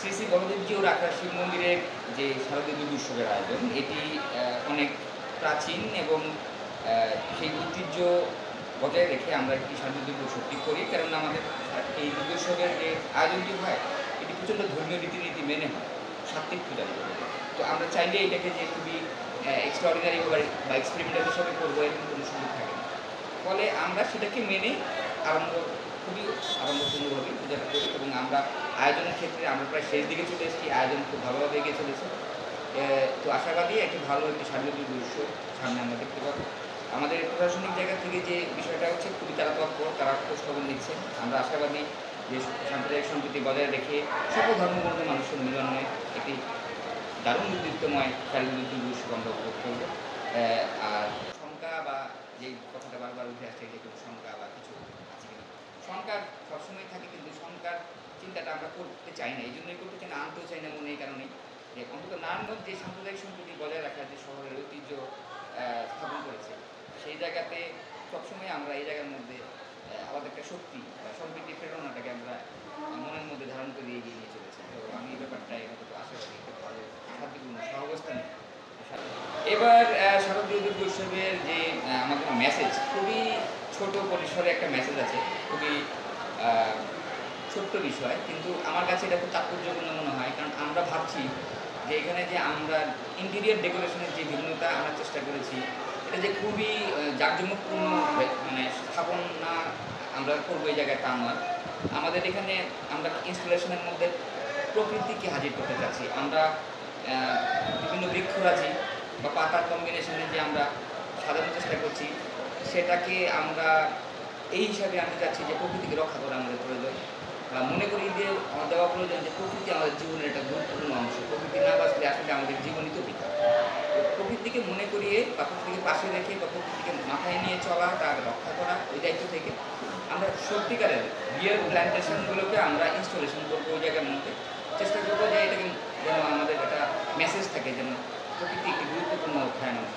শ্রী শ্রী বলদেবজিউ রাখা শিব মন্দিরের যে শারদীয় দুর্গোৎসবের আয়োজন এটি অনেক প্রাচীন এবং সেই ঐতিহ্য বজায় রেখে আমরা একটি শারদীয় দুর্গোৎসবটি করি। কারণ আমাদের এই দুর্গোৎসবের যে আয়োজনটি হয় এটি প্রচণ্ড ধর্মীয় রীতিনীতি মেনে হয়, সাত্ত্বিক পূজা। তো আমরা চাইলে এটাকে যে খুবই এক্সট্রাঅর্ডিনারি বা এক্সপেরিমেন্টাল হিসাবে করবো এরকম কোনো সুযোগ থাকে না। ফলে আমরা সেটাকে মেনে খুবই আড়ম্বরপূর্ণভাবে পূজাটা করি এবং আমরা আয়োজনের ক্ষেত্রে আমরা প্রায় শেষ দিকে চলে এসেছি। আয়োজন খুব ভালোভাবে এগিয়ে চলেছে। তো আশাবাদী ভালো একটি শারদীয় দুর্গোৎসব সামনে আমরা দেখতে পাবো। আমাদের প্রশাসনিক জায়গা থেকে যে বিষয়টা হচ্ছে খুবই তারা তৎপর, তারা খোঁজখবর নিচ্ছেন। আমরা আশাবাদী যে সাম্প্রদায়িক সম্প্রীতি বজায় রেখে সকল ধর্মবর্ণ মানুষের মিলনে একটি দারুণ উদ্দীপ্তময় শারদীয় দুর্গোৎসব আমরা উপভোগ করব। আর শঙ্কা বা যে কথাটা বারবার উঠে আসছে যে কোনো শঙ্কা বা কিছু আছে কিনা, শঙ্কার সবসময় থাকে, কিন্তু শঙ্কার চিন্তাটা আমরা করতে চাই না। এই জন্যই করতে চাই না, আনতেও চাই না মনে এই কারণেই যে অন্তত নারায়ণগঞ্জ যে সাম্প্রদায়িক সম্প্রীতি বজায় রাখার যে শহরের ঐতিহ্য স্থাপন করেছে, সেই জায়গাতে সবসময় আমরা এই জায়গার মধ্যে আমাদের একটা শক্তি বা সম্প্রীতি প্রেরণাটাকে আমরা মনের মধ্যে ধারণ করে এগিয়ে নিয়ে চলেছি। তো আমি এই ব্যাপারটা অন্তত আশাবাদী একটা ভালো শান্তিপূর্ণ সহাবস্থানে। এবার শারদীয় দুর্গোৎসবের যে আমাদের মেসেজ, খুবই ছোট পরিসরে একটা মেসেজ আছে, খুবই ছোট্ট বিষয়, কিন্তু আমার কাছে এটা খুব তাৎপর্যপূর্ণ মনে হয়। কারণ আমরা ভাবছি যে এখানে যে আমরা ইন্টেরিয়ার ডেকোরেশনের যে ভিন্নতা আনার চেষ্টা করেছি, এটা যে খুবই জাঁকজমকপূর্ণ মানে স্থাপনা আমরা করবো এই জায়গায় তা নয়। আমাদের এখানে আমরা ইনস্টলেশনের মধ্যে প্রকৃতিকে হাজির করতে চাচ্ছি। আমরা বিভিন্ন বৃক্ষরাজি বা পাতার কম্বিনেশনে যে আমরা সাজানোর চেষ্টা করছি, সেটাকে আমরা এই হিসাবে আনতে চাচ্ছি যে প্রকৃতিকে রক্ষা করা আমাদের প্রয়োজন। মনে করি যে দেওয়া প্রয়োজন যে প্রকৃতি আমাদের জীবনের একটা গুরুত্বপূর্ণ অংশ। প্রকৃতি না বাঁচলে আসলে আমাদের জীবনই তো বৃথা। প্রকৃতিকে মনে করিয়ে বা প্রকৃতিকে পাশে রেখে বা প্রকৃতিকে মাথায় নিয়ে চলা, তার রক্ষা করা, ওই দায়িত্ব থেকে আমরা সত্যিকারের বিয়ের প্ল্যান্টেশনগুলোকে আমরা ইনস্টলেশন করবো ওই জায়গার মধ্যে। চেষ্টা করবো যে এটাকে যেন আমাদের একটা মেসেজ থাকে, যেন প্রকৃতি একটি গুরুত্বপূর্ণ অধ্যায়ন অংশ।